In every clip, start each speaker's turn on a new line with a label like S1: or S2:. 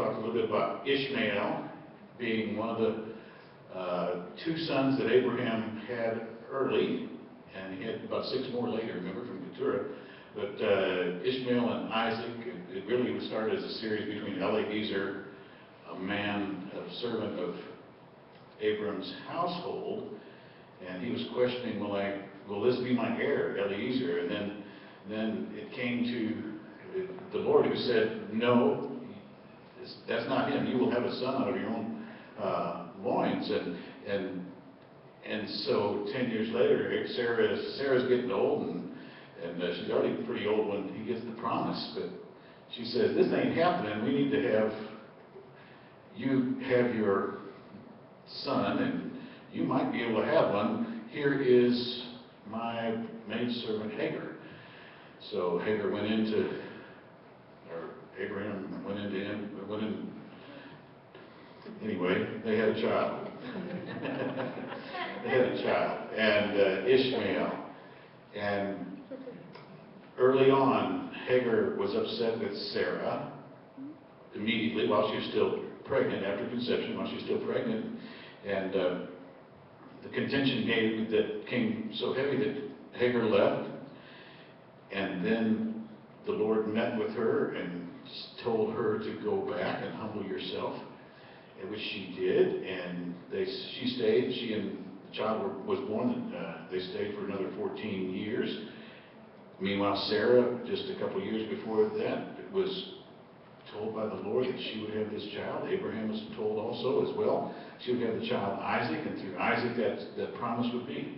S1: talk a little bit about Ishmael being one of the two sons that Abraham had early, and he had about 6 more later, remember, from Keturah. But Ishmael and Isaac, it really started as a series between Eliezer, a man, a servant of Abram's household, and he was questioning, will this be my heir, Eliezer? And then it came to the Lord, who said, no, that's not him. You will have a son out of your own loins. And so 10 years later, Sarah's getting old, and she's already pretty old when he gets the promise. But she says, this ain't happening. We need to have you have your son, and you might be able to have one. Here is my maidservant Hagar. So Hagar went into, or Abraham went into him, anyway, they had a child. They had a child, and Ishmael. And early on, Hagar was upset with Sarah immediately while she was still pregnant, after conception, while she was still pregnant. And the contention came so heavy that Hagar left. And then the Lord met with her and told her to go back and humble yourself, which she did. And she stayed. She and the child was born, and they stayed for another 14 years. Meanwhile, Sarah, just a couple years before that, was told by the Lord that she would have this child. Abraham was told also as well. She would have the child Isaac, and through Isaac that promise would be.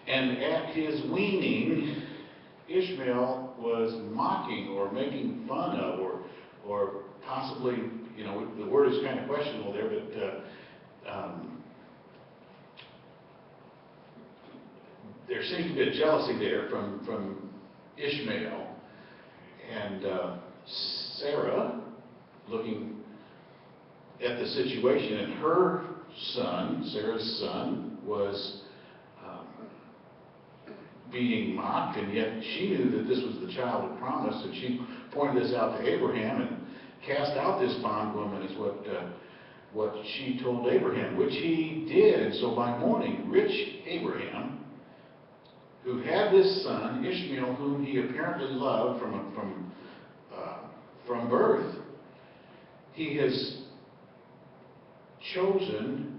S1: And at his weaning, Ishmael was mocking or making fun of, or possibly, the word is kind of questionable there, but there seems to be a jealousy there from Ishmael. And Sarah, looking at the situation, and her son, Sarah's son, was being mocked, and yet she knew that this was the child of promise, and she pointed this out to Abraham and cast out this bondwoman, is what she told Abraham, which he did. And so by morning, rich Abraham, who had this son, Ishmael, whom he apparently loved from birth, he has chosen,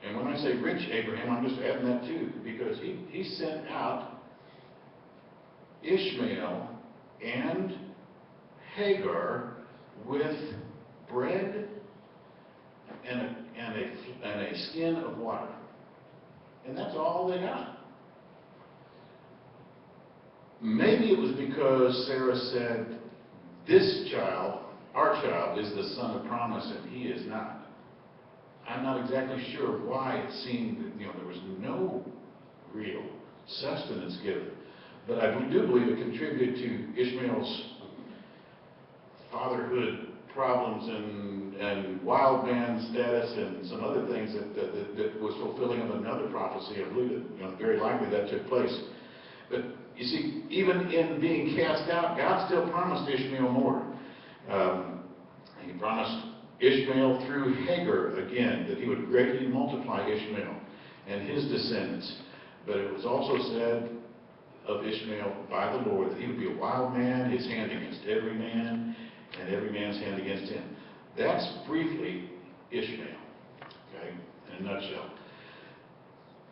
S1: and when I say rich Abraham, I'm just adding that too, because he sent out Ishmael and Hagar with bread and a skin of water. And that's all they got. Maybe it was because Sarah said, this child, our child, is the son of promise, and he is not. I'm not exactly sure why it seemed that there was no real sustenance given. But I do believe it contributed to Ishmael's fatherhood problems and wild man status and some other things that was fulfilling of another prophecy. I believe that very likely that took place. But you see, even in being cast out, God still promised Ishmael more. He promised Ishmael through Hagar again that he would greatly multiply Ishmael and his descendants. But it was also said of Ishmael by the Lord that he would be a wild man, his hand against every man, and every man's hand against him. That's briefly Ishmael, okay, in a nutshell.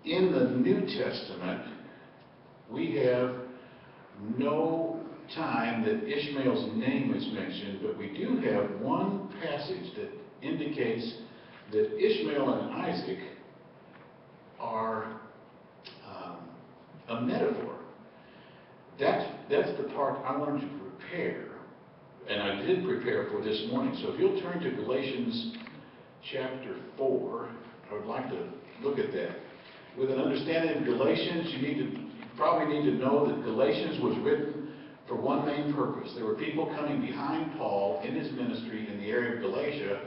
S1: In the New Testament, we have no time that Ishmael's name is mentioned, but we do have one passage that indicates that Ishmael and Isaac are a metaphor. That's the part I wanted to prepare, and I did prepare for this morning. So if you'll turn to Galatians chapter 4, I would like to look at that. With an understanding of Galatians, you probably need to know that Galatians was written for one main purpose. There were people coming behind Paul in his ministry in the area of Galatia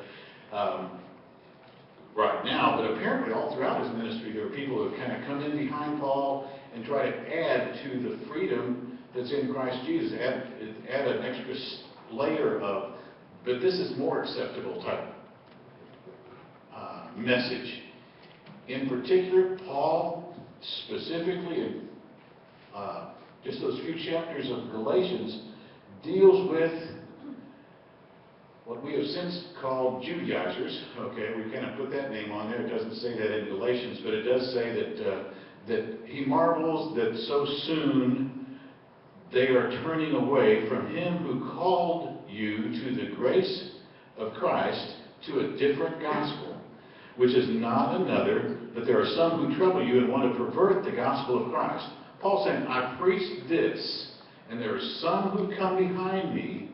S1: right now, but apparently all throughout his ministry there were people who kind of come in behind Paul and try to add to the freedom that's in Christ Jesus, add an extra layer of, but this is more acceptable type message. In particular, Paul specifically in just those few chapters of Galatians deals with what we have since called Judaizers. Okay, we kind of put that name on there. It doesn't say that in Galatians, but it does say that he marvels that so soon they are turning away from him who called you to the grace of Christ to a different gospel, which is not another, but there are some who trouble you and want to pervert the gospel of Christ. Paul's saying, I preach this, and there are some who come behind me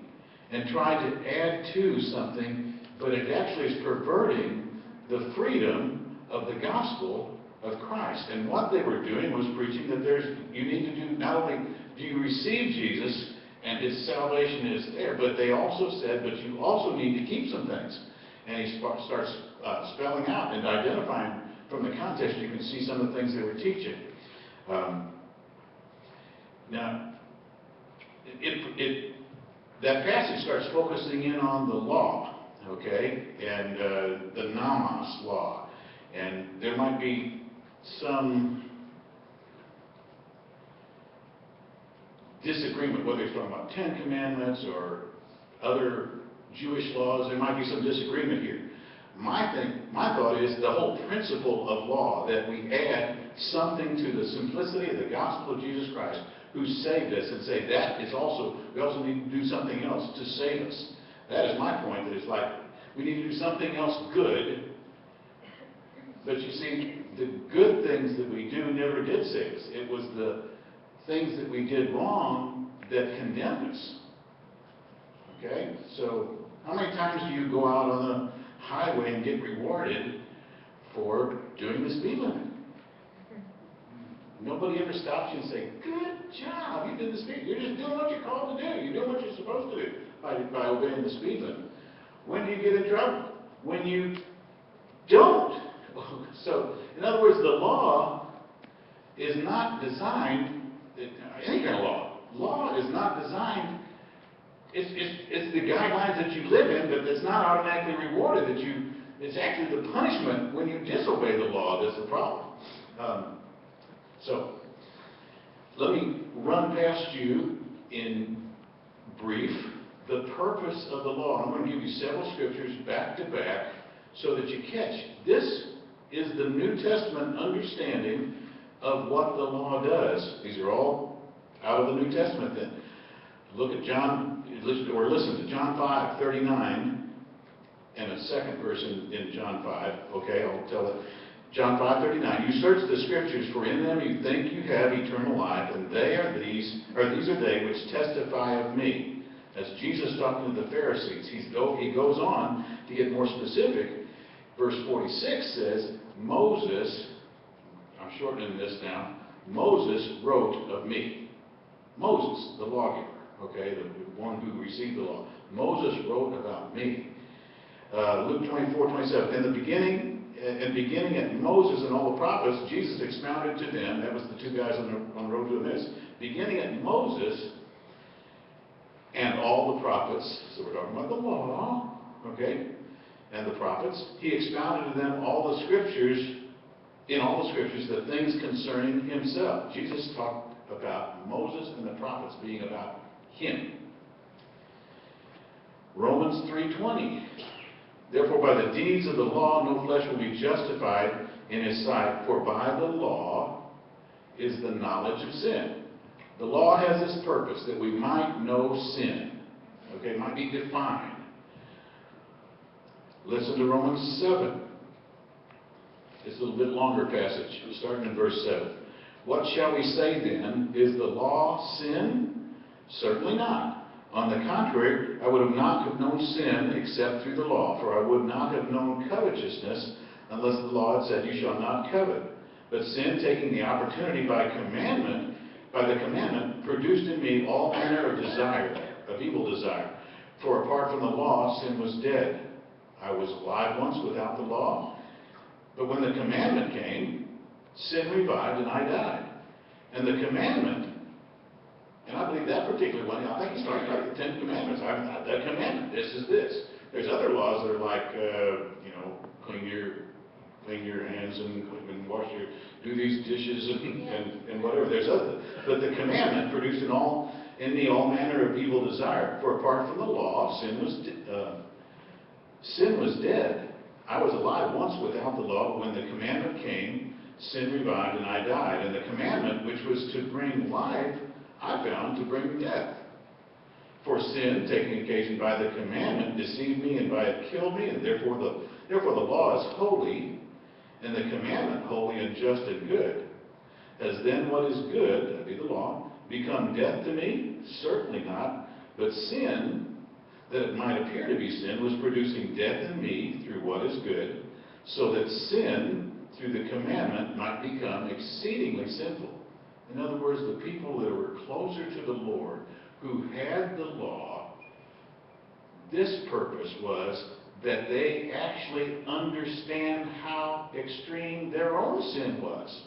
S1: and try to add to something, but it actually is perverting the freedom of the gospel of Christ. And what they were doing was preaching that you need to do, not only do you receive Jesus and his salvation is there, but they also said, but you also need to keep some things. And he starts spelling out and identifying from the context. You can see some of the things they were teaching. Now, that passage starts focusing in on the law, okay, and the nomos law. And there might be some disagreement, whether he's talking about 10 Commandments or other Jewish laws. There might be some disagreement here. My thought is the whole principle of law, that we add something to the simplicity of the gospel of Jesus Christ, who saved us, and say that is also, we also need to do something else to save us. That is my point, that it's like, we need to do something else good. But you see, the good things that we do never did save us. It was the things that we did wrong that condemned us. Okay? So, how many times do you go out on the highway and get rewarded for doing the speed limit? Nobody ever stops you and say, good job, you did the speed. You're just doing what you're called to do. You're doing what you're supposed to do by obeying the speed limit. When do you get in trouble? When you don't. So, in other words, the law is not designed, any kind of law. Law is not designed, it's the guidelines that you live in, but it's not automatically rewarded. It's actually the punishment when you disobey the law that's the problem. So, let me run past you in brief the purpose of the law. I'm going to give you several scriptures back to back so that you catch. This is the New Testament understanding of what the law does. These are all out of the New Testament then. Look at John, or listen to John 5:39 and a second verse in John 5. Okay, I'll tell it. John 5:39, you search the scriptures, for in them you think you have eternal life, and these are they which testify of me. That's Jesus talking to the Pharisees. He goes on to get more specific. Verse 46 says, Moses, I'm shortening this now, Moses wrote of me. Moses, the lawgiver, okay, the one who received the law. Moses wrote about me. Luke 24:27, in the beginning, and beginning at Moses and all the prophets, Jesus expounded to them, that was the two guys on the road to Emmaus, beginning at Moses and all the prophets, so we're talking about the law, okay, and the prophets, he expounded to them in all the scriptures, the things concerning himself. Jesus talked about Moses and the prophets being about him. Romans 3:20. Therefore, by the deeds of the law, no flesh will be justified in his sight, for by the law is the knowledge of sin. The law has this purpose, that we might know sin. Okay, it might be defined. Listen to Romans 7. It's a little bit longer passage, starting in verse 7. What shall we say then? Is the law sin? Certainly not. On the contrary, I would not have known sin except through the law, for I would not have known covetousness unless the law had said, you shall not covet. But sin, taking the opportunity by the commandment, produced in me all manner of desire, of evil desire. For apart from the law, sin was dead. I was alive once without the law, but when the commandment came, sin revived and I died. And the commandment And I believe that particular one, I think he started like the Ten Commandments. The commandment, this is this. There's other laws that are like, clean your hands and wash do these dishes and whatever. There's other, but the commandment produced in me all manner of evil desire. For apart from the law, sin was dead. I was alive once without the law, but when the commandment came, sin revived and I died. And the commandment, which was to bring life, I found to bring death. For sin, taking occasion by the commandment, deceived me, and by it killed me, and therefore the law is holy, and the commandment holy and just and good. Has then what is good, that be the law, become death to me? Certainly not. But sin, that it might appear to be sin, was producing death in me through what is good, so that sin, through the commandment, might become exceedingly sinful. In other words, the people that were closer to the Lord, who had the law, this purpose was that they actually understand how extreme their own sin was.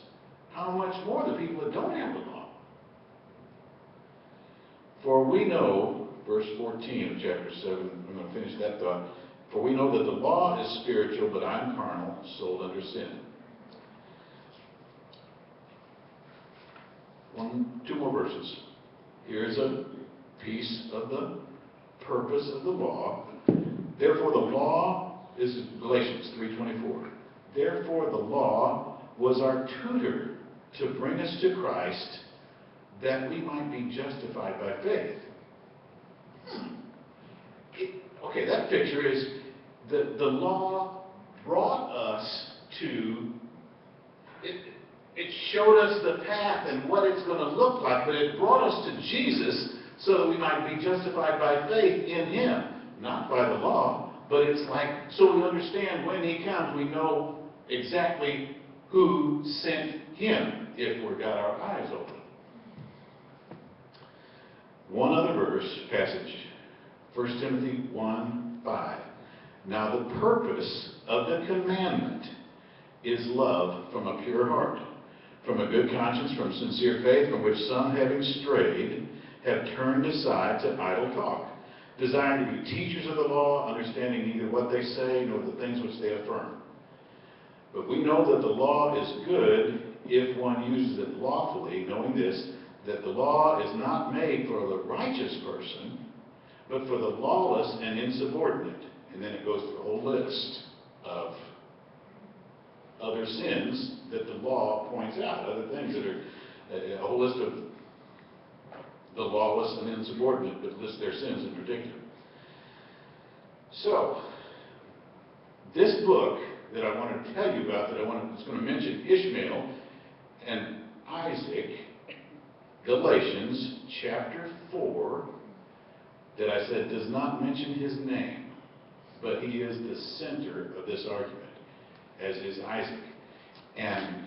S1: How much more the people that don't have the law. For we know, verse 14 of chapter 7, I'm going to finish that thought. For we know that the law is spiritual, but I'm carnal, sold under sin. Two more verses. Here's a piece of the purpose of the law. Therefore the law is Galatians 3:24. Therefore the law was our tutor to bring us to Christ, that we might be justified by faith. Okay, that picture is the law brought us to it showed us the path and what it's going to look like, but it brought us to Jesus so that we might be justified by faith in Him, not by the law, but it's like, so we understand when He comes, we know exactly who sent Him, if we've got our eyes open. One other passage, 1 Timothy 1:5. Now the purpose of the commandment is love from a pure heart, from a good conscience, from sincere faith, from which some, having strayed, have turned aside to idle talk, desiring to be teachers of the law, understanding neither what they say nor the things which they affirm. But we know that the law is good if one uses it lawfully, knowing this, that the law is not made for the righteous person, but for the lawless and insubordinate. And then it goes through a whole list of other sins that the law points out, other things that are a whole list of the lawless and insubordinate, but list their sins in particular. So, this book that I want to tell you about, it's going to mention Ishmael and Isaac, Galatians chapter 4, that I said does not mention his name, but he is the center of this argument, as is Isaac. And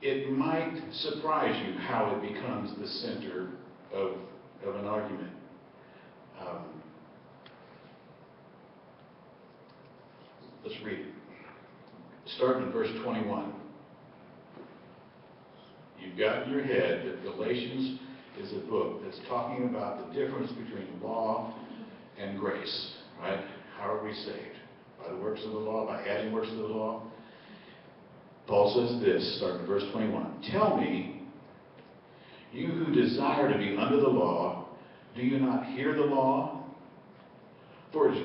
S1: it might surprise you how it becomes the center of an argument. Let's read it. Starting in verse 21. You've got in your head that Galatians is a book that's talking about the difference between law and grace, right? How are we saved? By the works of the law, by adding works to the law? Paul says this, starting in verse 21. Tell me, you who desire to be under the law, do you not hear the law? For it is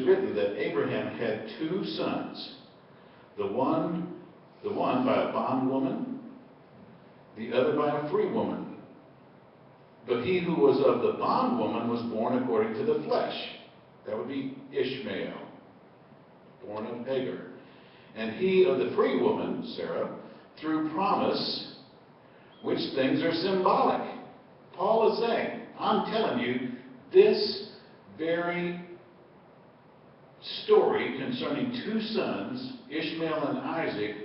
S1: written that Abraham had two sons, the one by a bondwoman, the other by a free woman. But he who was of the bondwoman was born according to the flesh. That would be Ishmael, born of Hagar. And he of the free woman, Sarah, through promise, which things are symbolic. Paul is saying, I'm telling you, this very story concerning two sons, Ishmael and Isaac,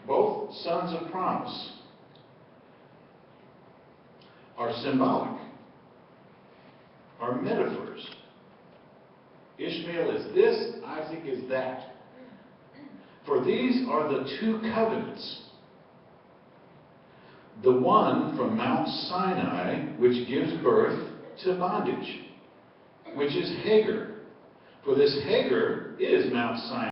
S1: both sons of promise, are symbolic, are metaphors. Ishmael is this, Isaac is that. For these are the two covenants. The one from Mount Sinai, which gives birth to bondage, which is Hagar. For this Hagar is Mount Sinai.